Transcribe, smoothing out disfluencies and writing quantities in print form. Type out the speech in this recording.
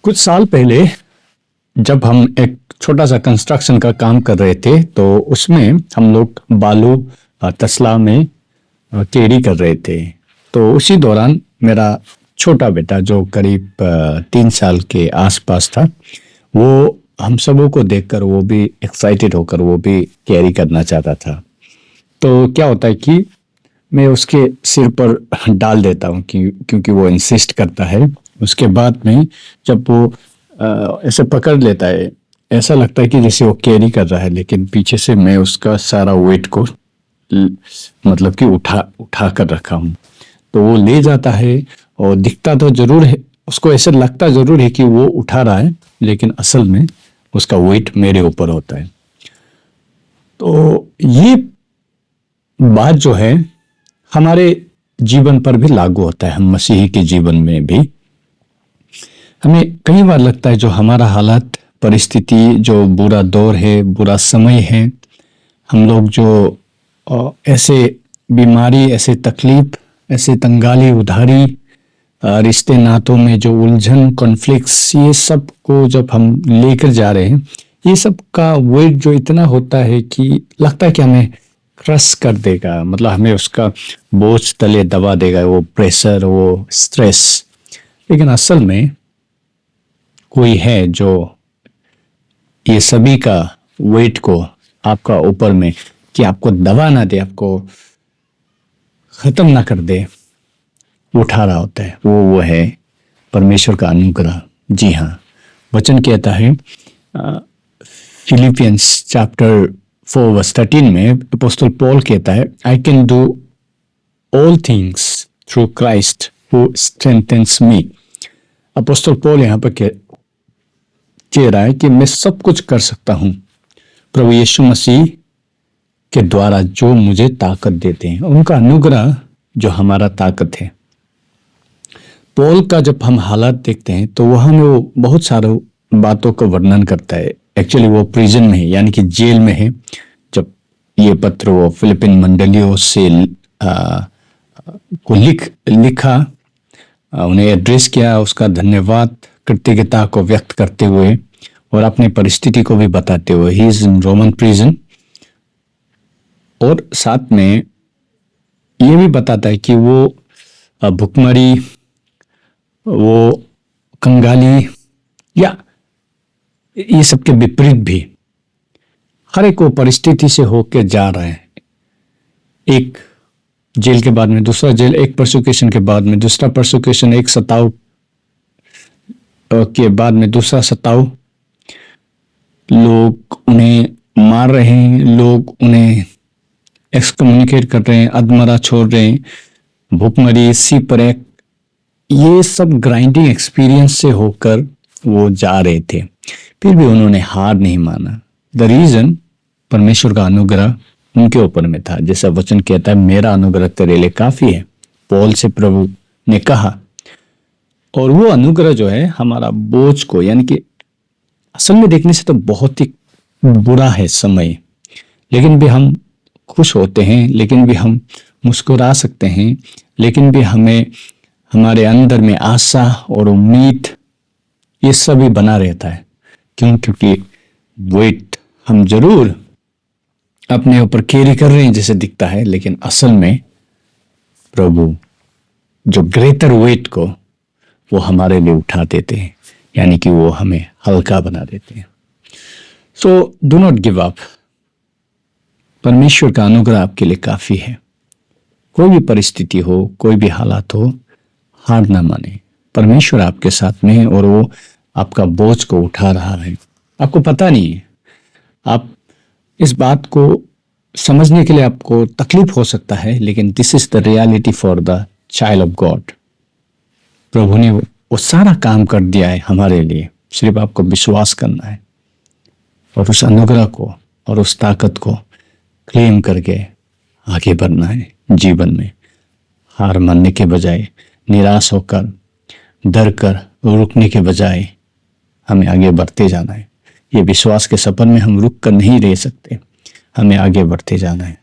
कुछ साल पहले जब हम एक छोटा सा कंस्ट्रक्शन का काम कर रहे थे तो उसमें हम लोग बालू तसला में कैरी कर रहे थे। तो उसी दौरान मेरा छोटा बेटा जो करीब 3 साल के आसपास था, वो हम सबों को देखकर वो भी एक्साइटेड होकर वो भी कैरी करना चाहता था। तो क्या होता है कि मैं उसके सिर पर डाल देता हूँ क्योंकि वो इंसिस्ट करता है। उसके बाद में जब वो ऐसे पकड़ लेता है, ऐसा लगता है कि जैसे वो कैरी कर रहा है, लेकिन पीछे से मैं उसका सारा वेट को मतलब कि उठा कर रखा हूँ। तो वो ले जाता है और दिखता तो जरूर है, उसको ऐसा लगता जरूर है कि वो उठा रहा है, लेकिन असल में उसका वेट मेरे ऊपर होता है। तो ये बात जो है हमारे जीवन पर भी लागू होता है। हम मसीही के जीवन में भी हमें कई बार लगता है जो हमारा हालात, परिस्थिति, जो बुरा दौर है, बुरा समय है, हम लोग जो ऐसे बीमारी, ऐसे तकलीफ, ऐसे तंगाली, उधारी, रिश्ते नातों में जो उलझन, कॉन्फ्लिक्ट्स, ये सब को जब हम लेकर जा रहे हैं, ये सब का वेट जो इतना होता है कि लगता है कि हमें क्रश कर देगा, मतलब हमें उसका बोझ तले दबा देगा, वो प्रेशर, वो स्ट्रेस। लेकिन असल में कोई है जो ये सभी का वेट को आपका ऊपर में, कि आपको दबा ना दे, आपको खत्म ना कर दे, उठा रहा होता है। वो है परमेश्वर का अनुग्रह। जी हाँ, वचन कहता है फिलिपियंस चैप्टर 4 वर्स 13 में अपोस्टल पॉल कहता है, I can do all things through Christ who strengthens me. Apostle Paul यहाँ पर कह रहा है कि मैं सब कुछ कर सकता हूँ प्रभु यीशु मसीह के द्वारा जो मुझे ताकत देते हैं। उनका अनुग्रह जो हमारा ताकत है। पॉल का जब हम हालात देखते हैं तो वहां में वो बहुत सारे बातों का वर्णन करता है। एक्चुअली वो प्रिजन में है, यानी कि जेल में है। जब ये पत्र वो फिलिपिन मंडलियों से को लिखा, उन्हें एड्रेस किया, उसका धन्यवाद कृतज्ञता को व्यक्त करते हुए और अपनी परिस्थिति को भी बताते हुए। He is in Roman prison, और साथ में ये भी बताता है कि वो भुखमरी, वो कंगाली, या ये सब के विपरीत भी हर एक वो परिस्थिति से होकर जा रहा है। एक जेल के बाद में दूसरा जेल, एक परसिक्यूशन के बाद में दूसरा परसिक्यूशन, एक सताव के बाद में दूसरा सताव, लोग उन्हें मार रहे हैं, लोग उन्हें एक्सकम्युनिकेट कर रहे हैं, अधमरा छोड़ रहे हैं, भूखमरी, सिपरेक, ये सब ग्राइंडिंग एक्सपीरियंस से होकर वो जा रहे थे। फिर भी उन्होंने हार नहीं माना। द रीजन, परमेश्वर का अनुग्रह उनके ऊपर में था। जैसा वचन कहता है, मेरा अनुग्रह तेरे लिए काफी है, पौल से प्रभु ने कहा। और वो अनुग्रह जो है हमारा बोझ को, यानी कि असल में देखने से तो बहुत ही बुरा है समय, लेकिन भी हम खुश होते हैं, लेकिन भी हम मुस्कुरा सकते हैं, लेकिन भी हमें हमारे अंदर में आशा और उम्मीद ये सभी बना रहता है। क्यों? क्योंकि वेट हम जरूर अपने ऊपर कैरी कर रहे हैं जैसे दिखता है, लेकिन असल में प्रभु जो ग्रेटर वेट को वो हमारे लिए उठा देते हैं, यानी कि वो हमें हल्का बना देते हैं। So do not give up. परमेश्वर का अनुग्रह आपके लिए काफी है। कोई भी परिस्थिति हो, कोई भी हालात हो, हार ना माने। परमेश्वर आपके साथ में है और वो आपका बोझ को उठा रहा है। आपको पता नहीं है, आप इस बात को समझने के लिए आपको तकलीफ हो सकता है, लेकिन this is the reality for the child of God. प्रभु ने वो सारा काम कर दिया है हमारे लिए, सिर्फ आपको विश्वास करना है और उस अनुग्रह को और उस ताकत को क्लेम करके आगे बढ़ना है जीवन में। हार मानने के बजाय, निराश होकर, डर कर, रुकने के बजाय हमें आगे बढ़ते जाना है। ये विश्वास के सफर में हम रुक कर नहीं रह सकते, हमें आगे बढ़ते जाना है।